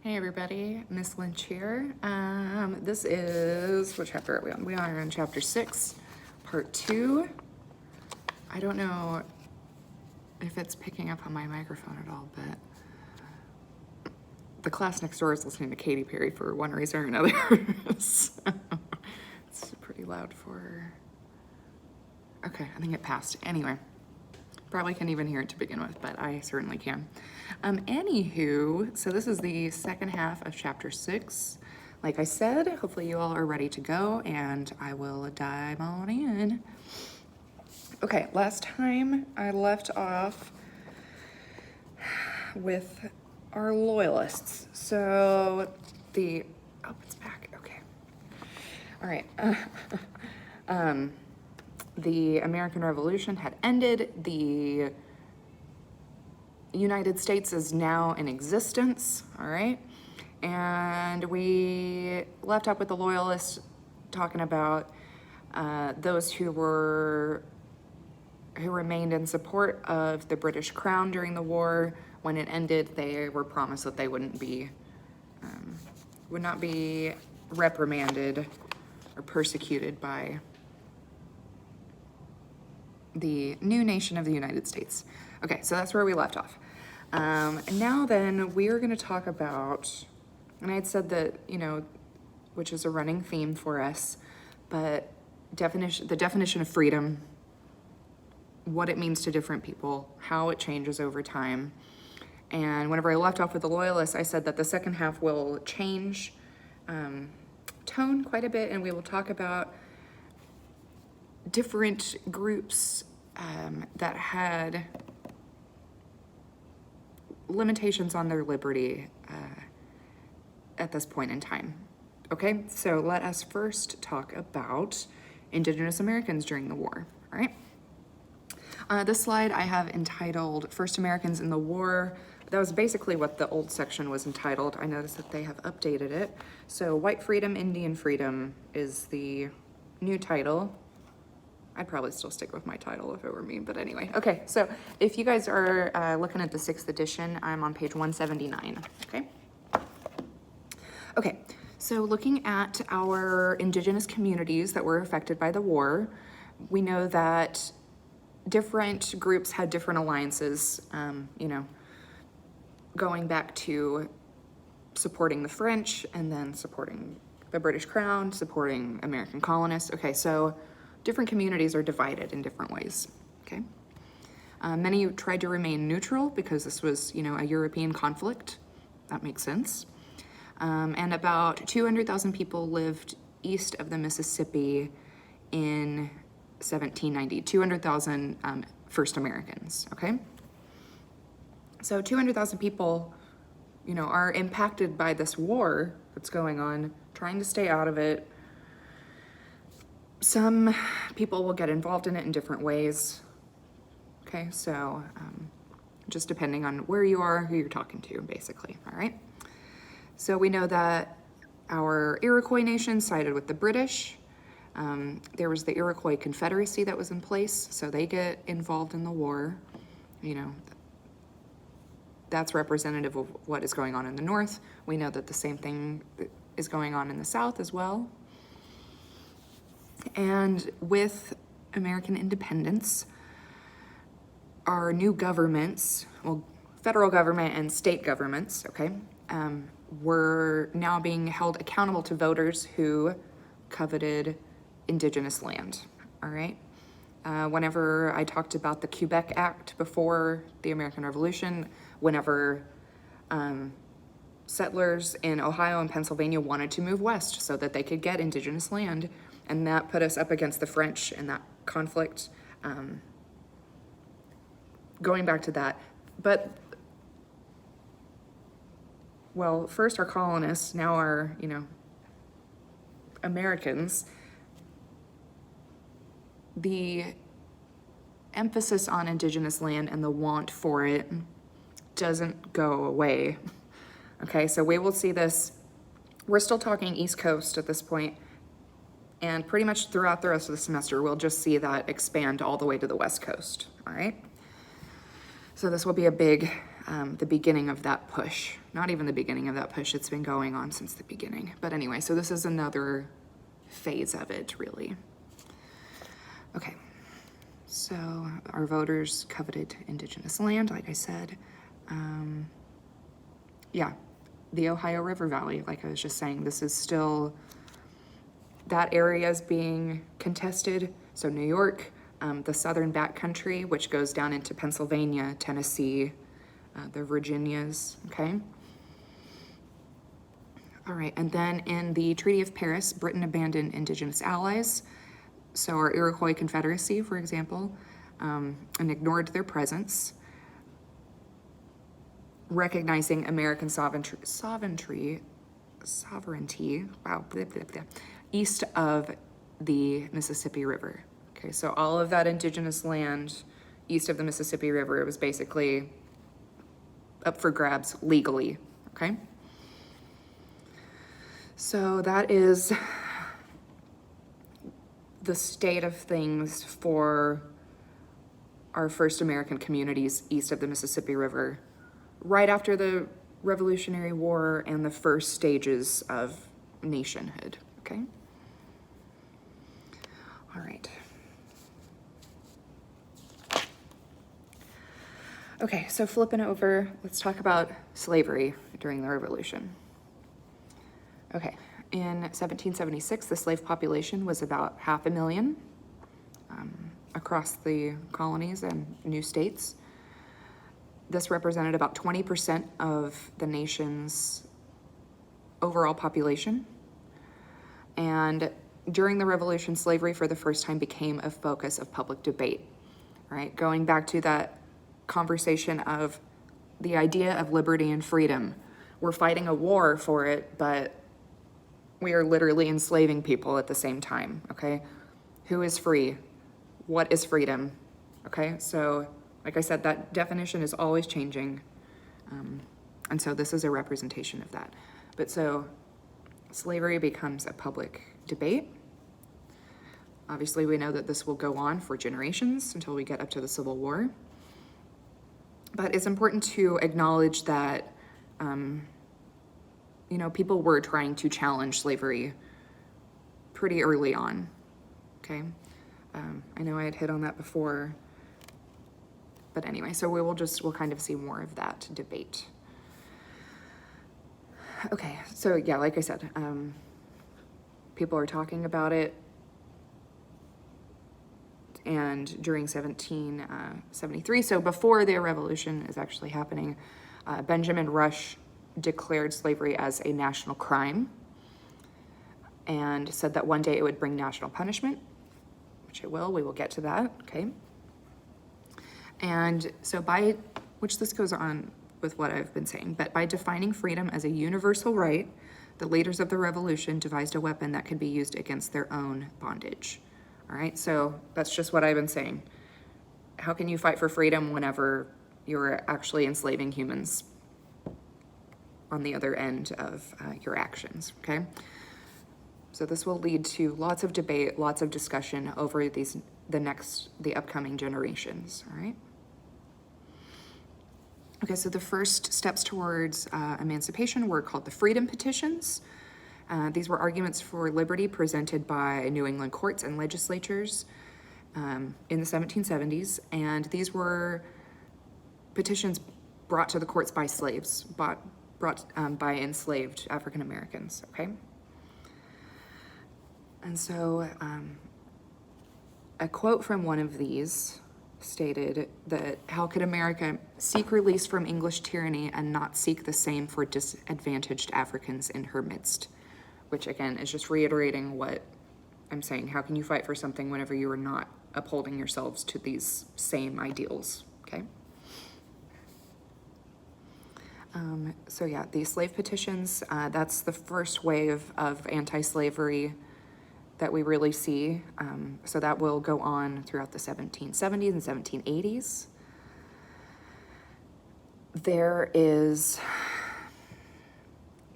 Hey everybody, Miss Lynch here. This is, what chapter are we on? We are on chapter 6, part 2. I don't know if it's picking up on my microphone at all, but the class next door is listening to Katy Perry for one reason or another. So, it's pretty loud for... Okay, I think it passed. Anyway. Probably can't even hear it to begin with, but I certainly can. Anywho, so this is the second half of chapter 6. Like I said, hopefully you all are ready to go, and I will dive on in. Okay, last time I left off with our loyalists. So the, oh, it's back, okay. All right. The American Revolution had ended. The United States is now in existence, all right? And we left up with the Loyalists talking about those who remained in support of the British Crown during the war. When it ended, they were promised that they would not be reprimanded or persecuted by the new nation of the United States. Okay, so that's where we left off. Now then, we are going to talk about, and I had said that, which is a running theme for us, but the definition of freedom, what it means to different people, how it changes over time. And whenever I left off with the Loyalists, I said that the second half will change tone quite a bit, and we will talk about different groups that had limitations on their liberty at this point in time. Okay, so let us first talk about Indigenous Americans during the war, all right? This slide I have entitled First Americans in the War. That was basically what the old section was entitled. I noticed that they have updated it. So White Freedom, Indian Freedom is the new title. I'd probably still stick with my title if it were me, but anyway. Okay, so if you guys are looking at the 6th edition, I'm on page 179, okay? Okay, so looking at our Indigenous communities that were affected by the war, we know that different groups had different alliances, going back to supporting the French and then supporting the British Crown, supporting American colonists. Okay, so different communities are divided in different ways, okay? Many tried to remain neutral because this was, a European conflict. That makes sense. And about 200,000 people lived east of the Mississippi in 1790. 200,000 first Americans, okay? So 200,000 people, are impacted by this war that's going on, trying to stay out of it. Some people will get involved in it in different ways. Okay, so just depending on where you are, who you're talking to, basically, all right? So we know that our Iroquois nation sided with the British. There was the Iroquois Confederacy that was in place, so they get involved in the war. That's representative of what is going on in the North. We know that the same thing is going on in the South as well. And with American independence, our new governments, well, federal government and state governments, okay, were now being held accountable to voters who coveted Indigenous land, all right? Whenever I talked about the Quebec Act before the American Revolution, whenever settlers in Ohio and Pennsylvania wanted to move west so that they could get Indigenous land, and that put us up against the French in that conflict. Going back to that, but, well, first our colonists, now our, Americans, the emphasis on Indigenous land and the want for it doesn't go away. Okay, so we will see this. We're still talking East Coast at this point, and pretty much throughout the rest of the semester, we'll just see that expand all the way to the West Coast, all right? So this will be a big the beginning of that push. Not even the beginning of that push, it's been going on since the beginning. But anyway, so this is another phase of it, really. Okay, so our voters coveted indigenous land, like I said. Yeah, the Ohio River Valley, like I was just saying, this is still, that area is being contested. So New York, the southern backcountry, which goes down into Pennsylvania, Tennessee, the Virginias, okay? All right, and then in the Treaty of Paris, Britain abandoned indigenous allies, so our Iroquois Confederacy, for example, and ignored their presence, recognizing American sovereignty, wow, blah, blah, blah, east of the Mississippi River. Okay, so all of that indigenous land east of the Mississippi River, it was basically up for grabs legally, okay? So that is the state of things for our first American communities east of the Mississippi River, right after the Revolutionary War and the first stages of nationhood, okay? All right. Okay, so flipping over, let's talk about slavery during the Revolution. Okay, in 1776, the slave population was about 500,000 across the colonies and new states. This represented about 20% of the nation's overall population. And during the Revolution, slavery for the first time became a focus of public debate, right? Going back to that conversation of the idea of liberty and freedom. We're fighting a war for it, but we are literally enslaving people at the same time, okay? Who is free? What is freedom? Okay, so like I said, that definition is always changing. And so this is a representation of that. But so slavery becomes a public debate. Obviously, we know that this will go on for generations until we get up to the Civil War. But it's important to acknowledge that, people were trying to challenge slavery pretty early on, okay? I know I had hit on that before, but anyway, so we'll kind of see more of that debate. Okay, so yeah, like I said, people are talking about it, and during 1773, so before the revolution is actually happening, Benjamin Rush declared slavery as a national crime and said that one day it would bring national punishment, which it will. We will get to that, okay? And so which this goes on with what I've been saying, but by defining freedom as a universal right, the leaders of the revolution devised a weapon that could be used against their own bondage. All right, so that's just what I've been saying. How can you fight for freedom whenever you're actually enslaving humans on the other end of your actions, okay? So this will lead to lots of debate, lots of discussion over the upcoming generations, all right? Okay, so the first steps towards emancipation were called the Freedom Petitions. These were arguments for liberty presented by New England courts and legislatures in the 1770s, and these were petitions brought to the courts by slaves, brought by enslaved African Americans, okay? And so a quote from one of these stated that, how could America seek release from English tyranny and not seek the same for disadvantaged Africans in her midst? Which again is just reiterating what I'm saying. How can you fight for something whenever you are not upholding yourselves to these same ideals, okay? So yeah, the slave petitions, that's the first wave of anti-slavery that we really see. So that will go on throughout the 1770s and 1780s. There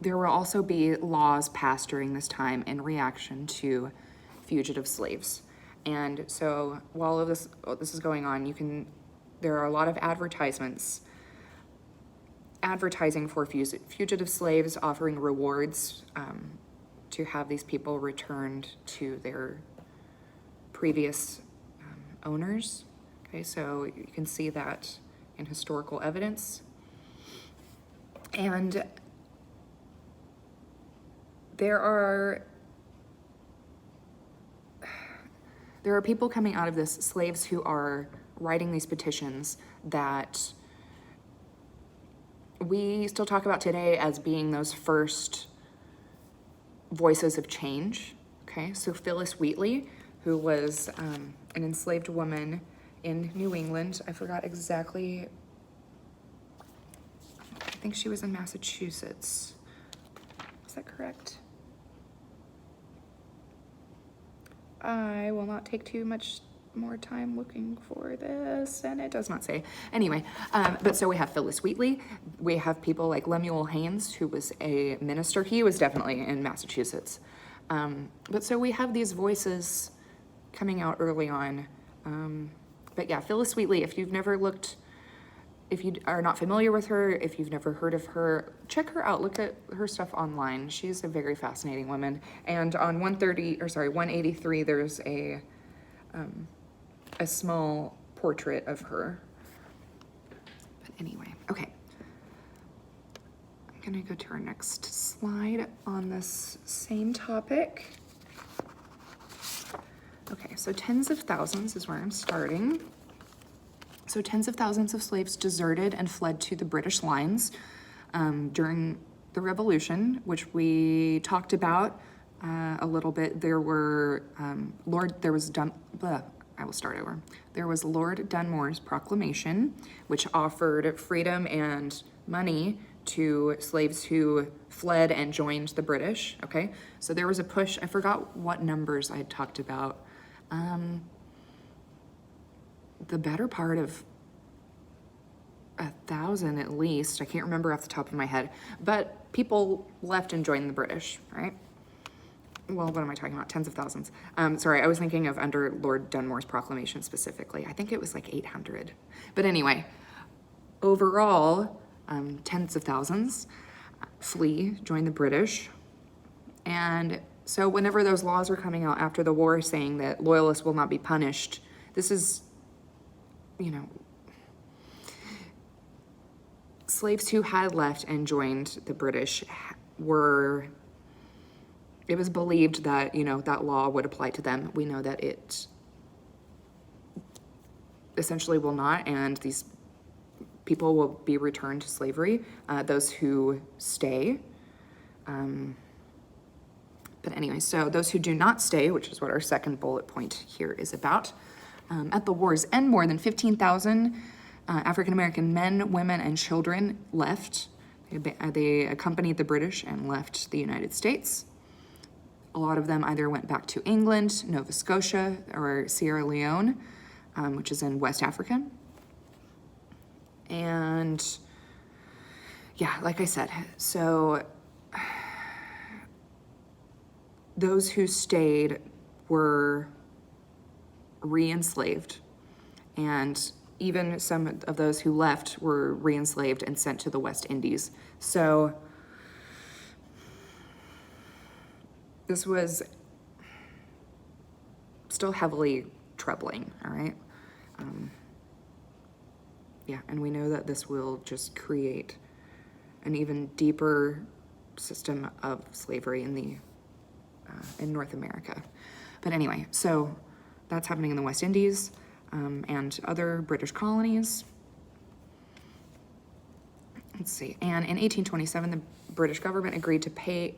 will also be laws passed during this time in reaction to fugitive slaves. And so while this is going on, there are a lot of advertisements advertising for fugitive slaves, offering rewards to have these people returned to their previous owners. Okay, so you can see that in historical evidence. And there are people coming out of this, slaves who are writing these petitions that we still talk about today as being those first voices of change. Okay, so Phyllis Wheatley, who was an enslaved woman in New England. I forgot exactly. I think she was in Massachusetts. Is that correct? I will not take too much more time looking for this, and it does not say. Anyway, but so we have Phyllis Wheatley. We have people like Lemuel Haynes, who was a minister. He was definitely in Massachusetts. But so we have these voices coming out early on. But yeah, Phyllis Wheatley, if you've never looked, if you are not familiar with her, if you've never heard of her, check her out. Look at her stuff online. She's a very fascinating woman. And on 183, there's a small portrait of her. But anyway, okay. I'm gonna go to our next slide on this same topic. Okay, so tens of thousands is where I'm starting. So tens of thousands of slaves deserted and fled to the British lines during the Revolution, which we talked about a little bit. There were There was Lord Dunmore's proclamation, which offered freedom and money to slaves who fled and joined the British. Okay, so there was a push. I forgot what numbers I had talked about. The better part of 1,000 at least. I can't remember off the top of my head, but people left and joined the British, right? Well, what am I talking about? Tens of thousands. Sorry, I was thinking of under Lord Dunmore's proclamation specifically. I think it was like 800. But anyway, overall, tens of thousands flee, join the British. And so whenever those laws were coming out after the war saying that loyalists will not be punished, this is, slaves who had left and joined the British it was believed that, that law would apply to them. We know that it essentially will not, and these people will be returned to slavery, those who stay. But anyway, so those who do not stay, which is what our second bullet point here is about, at the war's end, more than 15,000 African-American men, women, and children left. They accompanied the British and left the United States. A lot of them either went back to England, Nova Scotia, or Sierra Leone, which is in West Africa. And yeah, like I said, so those who stayed were re-enslaved, and even some of those who left were re-enslaved and sent to the West Indies. So this was still heavily troubling, all right? Yeah, and we know that this will just create an even deeper system of slavery in North America. But anyway, so that's happening in the West Indies and other British colonies. Let's see. And in 1827, the British government agreed to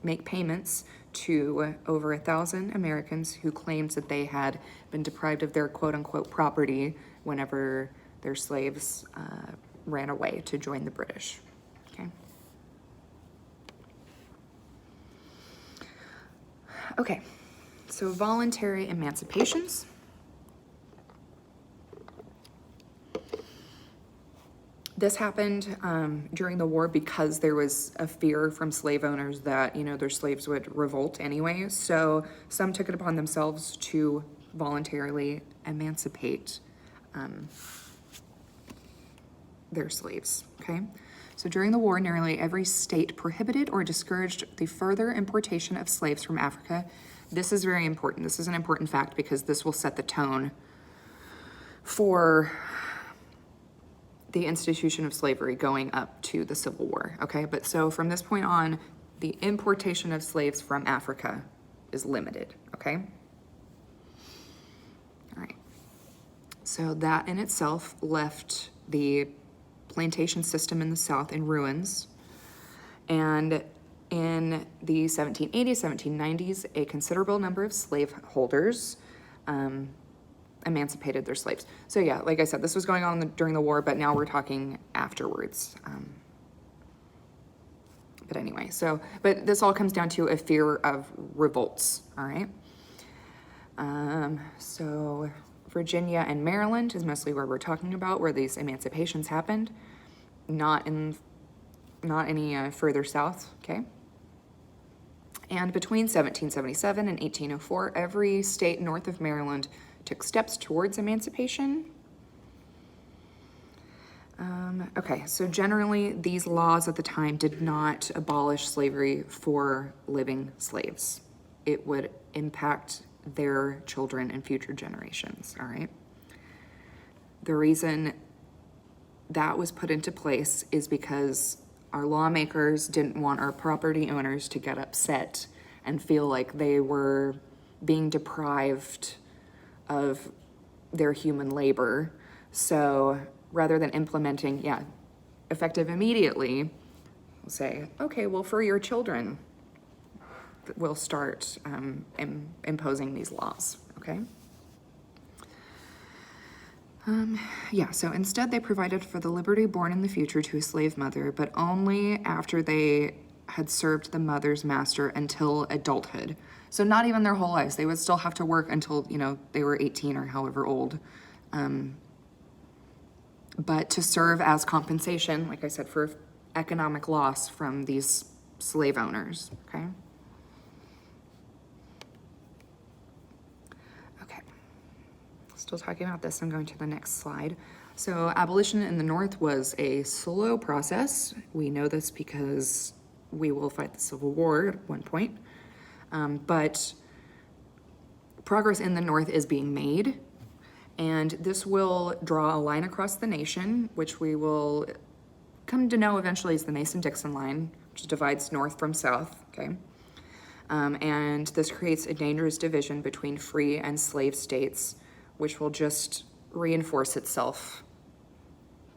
make payments to over 1,000 Americans who claimed that they had been deprived of their quote-unquote property whenever their slaves ran away to join the British. Okay. Okay, so voluntary emancipations. This happened during the war because there was a fear from slave owners that, their slaves would revolt anyway. So some took it upon themselves to voluntarily emancipate their slaves, okay? So during the war, nearly every state prohibited or discouraged the further importation of slaves from Africa. This is very important. This is an important fact because this will set the tone for the institution of slavery going up to the Civil War, okay? But so from this point on, the importation of slaves from Africa is limited, okay? All right. So that in itself left the plantation system in the South in ruins. And in the 1780s, 1790s, a considerable number of slaveholders emancipated their slaves. So yeah, like I said, this was going on during the war, but now we're talking afterwards. But anyway, but this all comes down to a fear of revolts, all right? So Virginia and Maryland is mostly where we're talking about, where these emancipations happened, not any further south, okay? And between 1777 and 1804, every state north of Maryland took steps towards emancipation. Okay, so generally these laws at the time did not abolish slavery for living slaves. It would impact their children and future generations, all right? The reason that was put into place is because our lawmakers didn't want our property owners to get upset and feel like they were being deprived of their human labor. So rather than implementing, effective immediately, we'll say, okay, well, for your children, we'll start imposing these laws, okay? So instead they provided for the liberty born in the future to a slave mother, but only after they had served the mother's master until adulthood. So not even their whole lives. They would still have to work until, they were 18 or however old. But to serve as compensation, like I said, for economic loss from these slave owners, okay? Okay, still talking about this, I'm going to the next slide. So abolition in the North was a slow process. We know this because we will fight the Civil War at one point. But progress in the North is being made, and this will draw a line across the nation, which we will come to know eventually as the Mason-Dixon line, which divides North from South, okay? And this creates a dangerous division between free and slave states, which will just reinforce itself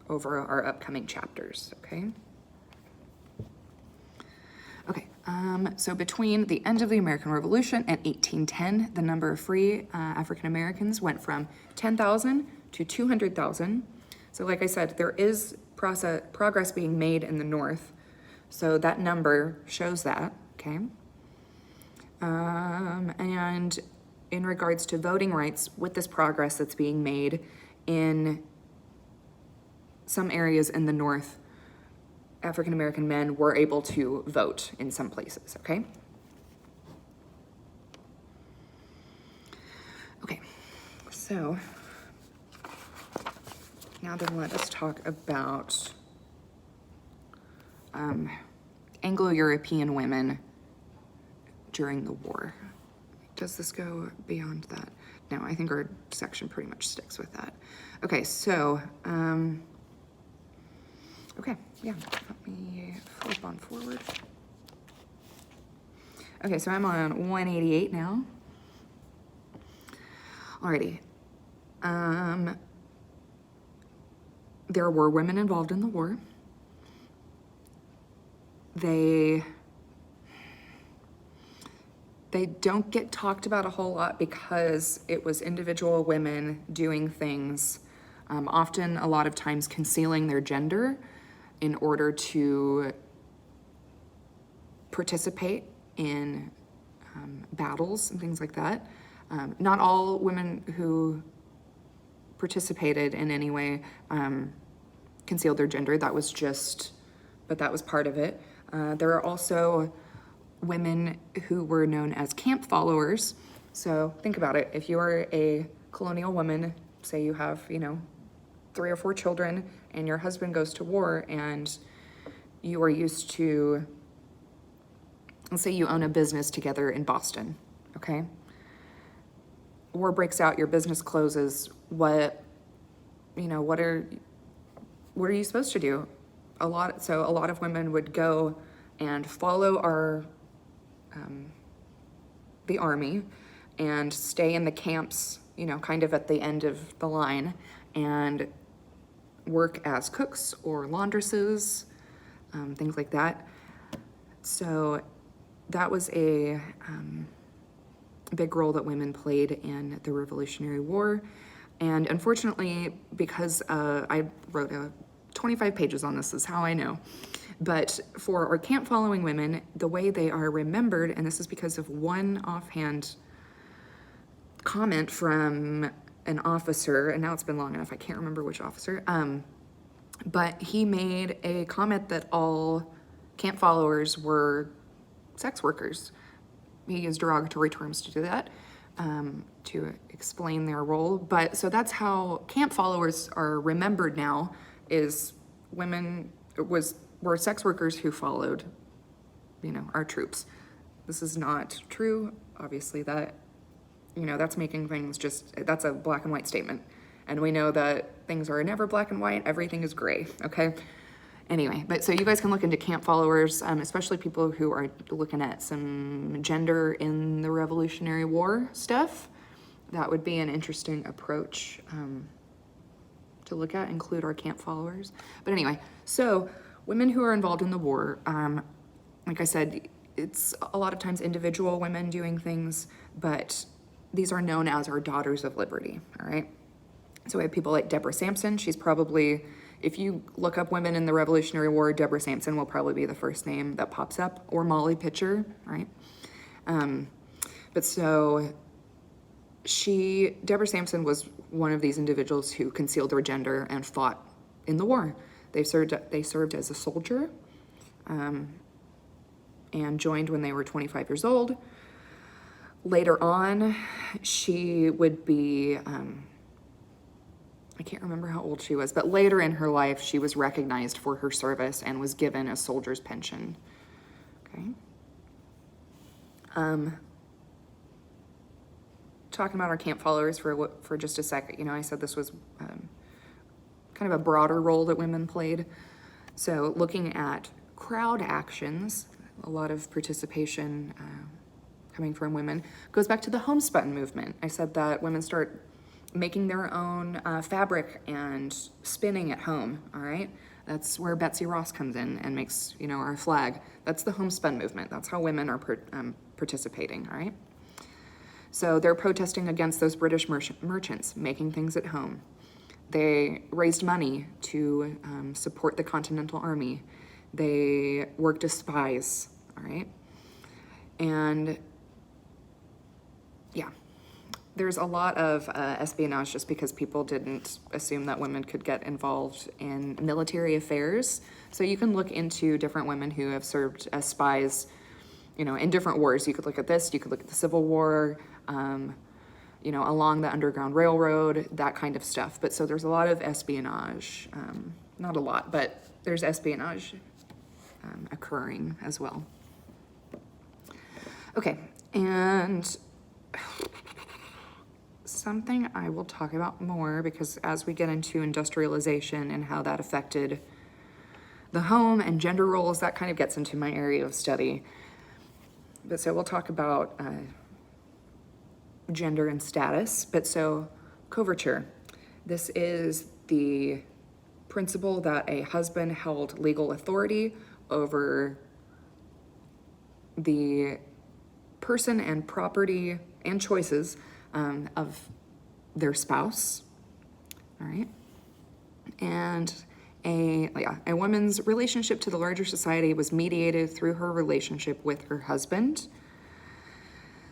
over our upcoming chapters, okay? Okay, so between the end of the American Revolution and 1810, the number of free African Americans went from 10,000 to 200,000. So like I said, there is progress being made in the North. So that number shows that, okay? And in regards to voting rights, with this progress that's being made in some areas in the North, African American men were able to vote in some places, okay? Okay, so now then let us talk about Anglo-European women during the war. Does this go beyond that? No, I think our section pretty much sticks with that. Okay, so, okay, yeah, let me flip on forward. Okay, so I'm on 188 now. Alrighty. There were women involved in the war. They don't get talked about a whole lot because it was individual women doing things, often a lot of times concealing their gender in order to participate in battles and things like that. Not all women who participated in any way concealed their gender. That was part of it. There are also women who were known as camp followers. So think about it. If you are a colonial woman, say you have, 3 or 4 children, and your husband goes to war and you are used to, let's say you own a business together in Boston, okay? War breaks out, your business closes. What are you supposed to do? A lot of women would go and follow the army and stay in the camps, kind of at the end of the line, and work as cooks or laundresses, things like that. So that was a big role that women played in the Revolutionary War. And unfortunately, because I wrote 25 pages on this, is how I know. But for our camp following women, the way they are remembered, and this is because of one offhand comment from an officer, and now it's been long enough, I can't remember which officer, but he made a comment that all camp followers were sex workers. He used derogatory terms to do that, to explain their role. But so that's how camp followers are remembered now, is women were sex workers who followed, our troops. This is not true. Obviously that's making things that's a black and white statement. And we know that things are never black and white, everything is gray, okay? Anyway, but so you guys can look into camp followers, especially people who are looking at some gender in the Revolutionary War stuff. That would be an interesting approach to look at, include our camp followers. But anyway, so women who are involved in the war, like I said, it's a lot of times individual women doing things, but these are known as our Daughters of Liberty, all right? So we have people like Deborah Sampson. She's probably, if you look up women in the Revolutionary War, Deborah Sampson will probably be the first name that pops up, or Molly Pitcher, right? But so Deborah Sampson was one of these individuals who concealed their gender and fought in the war. They served as a soldier, and joined when they were 25 years old. Later on, she would be, I can't remember how old she was, but later in her life, she was recognized for her service and was given a soldier's pension. Okay. Talking about our camp followers for just a second, I said this was kind of a broader role that women played. So looking at crowd actions, a lot of participation coming from women, goes back to the homespun movement. I said that women start making their own fabric and spinning at home, all right? That's where Betsy Ross comes in and makes, our flag. That's the homespun movement. That's how women are participating, all right? So they're protesting against those British merchants making things at home. They raised money to support the Continental Army. They worked as spies, all right? And yeah, there's a lot of espionage just because people didn't assume that women could get involved in military affairs. So you can look into different women who have served as spies, in different wars. You could look at this, you could look at the Civil War, along the Underground Railroad, that kind of stuff. But so there's a lot of espionage, not a lot, but there's espionage occurring as well. Okay, and something I will talk about more, because as we get into industrialization and how that affected the home and gender roles, that kind of gets into my area of study. But so we'll talk about gender and status. But so coverture, this is the principle that a husband held legal authority over the person and property and choices of their spouse, all right? And a woman's relationship to the larger society was mediated through her relationship with her husband.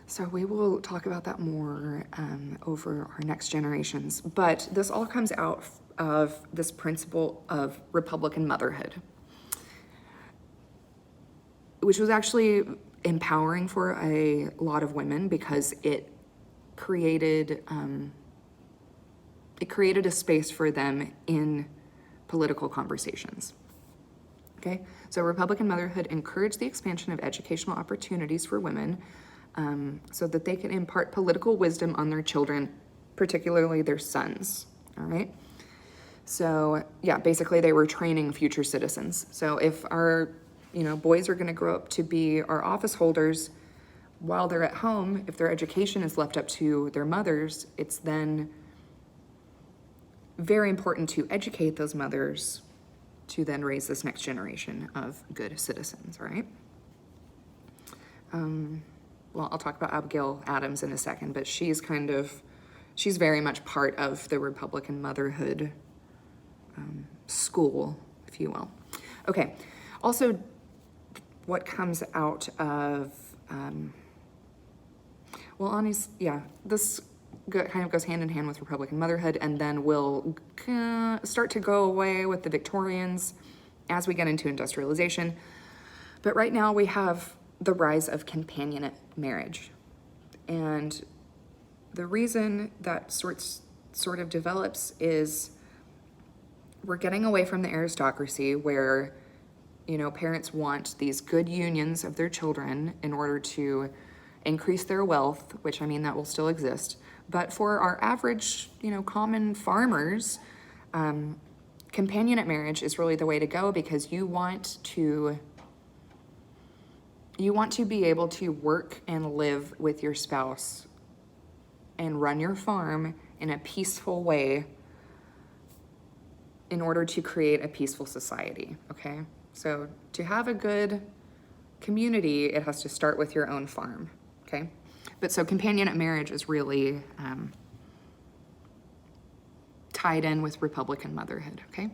So we will talk about that more over our next generations. But this all comes out of this principle of Republican motherhood, which was actually empowering for a lot of women because it created a space for them in political conversations. Okay, so Republican motherhood encouraged the expansion of educational opportunities for women so that they can impart political wisdom on their children, particularly their sons. All right. So yeah, basically they were training future citizens. So if our, boys are going to grow up to be our office holders while they're at home, if their education is left up to their mothers, it's then very important to educate those mothers to then raise this next generation of good citizens, right? Well, I'll talk about Abigail Adams in a second, but she's very much part of the Republican motherhood school, if you will. Okay, also what comes out of, this kind of goes hand in hand with Republican motherhood, and then will start to go away with the Victorians as we get into industrialization. But right now we have the rise of companionate marriage. And the reason that sort of develops is we're getting away from the aristocracy where, parents want these good unions of their children in order to increase their wealth, which that will still exist. But for our average, common farmers, companionate marriage is really the way to go, because you want to be able to work and live with your spouse and run your farm in a peaceful way in order to create a peaceful society, okay? So to have a good community, it has to start with your own farm, okay? But so companionate marriage is really tied in with Republican motherhood, okay?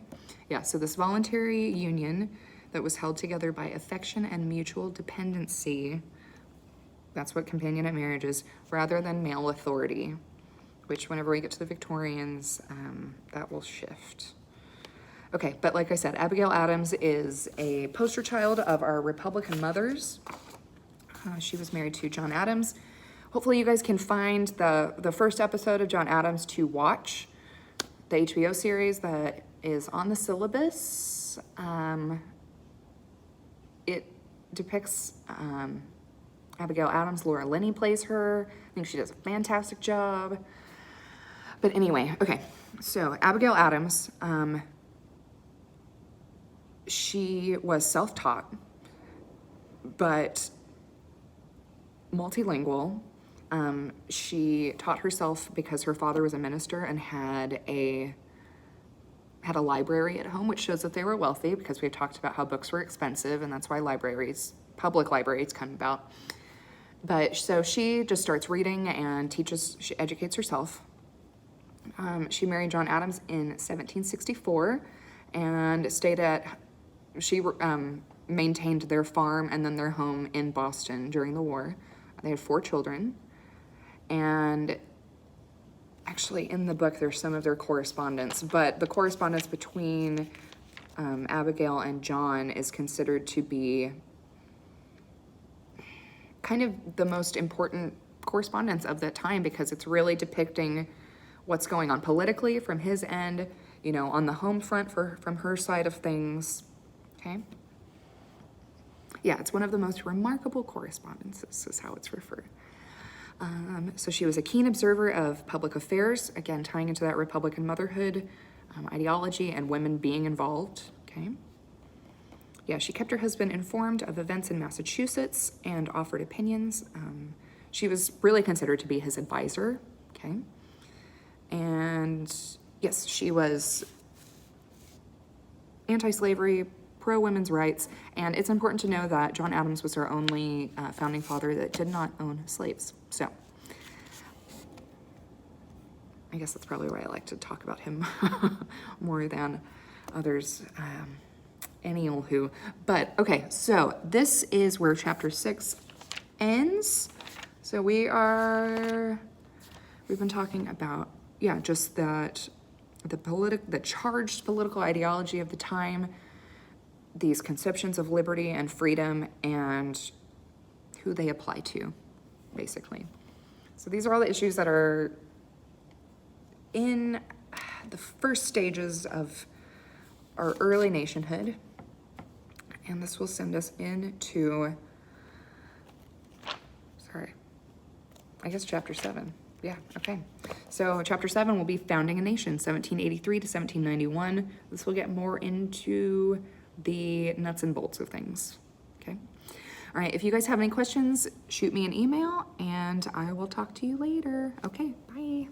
Yeah, so this voluntary union that was held together by affection and mutual dependency, that's what companionate marriage is, rather than male authority, which whenever we get to the Victorians, that will shift. Okay, but like I said, Abigail Adams is a poster child of our Republican mothers. She was married to John Adams. Hopefully you guys can find the first episode of John Adams to watch, the HBO series that is on the syllabus. It depicts Abigail Adams. Laura Linney plays her. I think she does a fantastic job. But anyway, okay, so Abigail Adams, she was self-taught, but multilingual. She taught herself because her father was a minister and had a library at home, which shows that they were wealthy, because we've talked about how books were expensive, and that's why public libraries come about. But so she just starts reading and she educates herself. She married John Adams in 1764 and she maintained their farm and then their home in Boston during the war. They had 4 children. And actually in the book there's some of their correspondence, but the correspondence between Abigail and John is considered to be kind of the most important correspondence of that time, because it's really depicting what's going on politically from his end, on the home front from her side of things, okay? Yeah, it's one of the most remarkable correspondences is how it's referred. So she was a keen observer of public affairs, again, tying into that Republican motherhood ideology and women being involved, okay? Yeah, she kept her husband informed of events in Massachusetts and offered opinions. She was really considered to be his advisor, okay? And yes, she was anti-slavery, pro-women's rights, and it's important to know that John Adams was our only founding father that did not own slaves. So I guess that's probably why I like to talk about him more than others. Anywho, but okay, so this is where chapter 6 ends. So we've been talking about, yeah, just that the charged political ideology of the time, these conceptions of liberty and freedom, and who they apply to, basically. So these are all the issues that are in the first stages of our early nationhood. And this will send us into, I guess chapter 7. Yeah, okay. So chapter 7 will be Founding a Nation, 1783 to 1791. This will get more into the nuts and bolts of things, okay? All right, if you guys have any questions, shoot me an email and I will talk to you later. Okay, bye.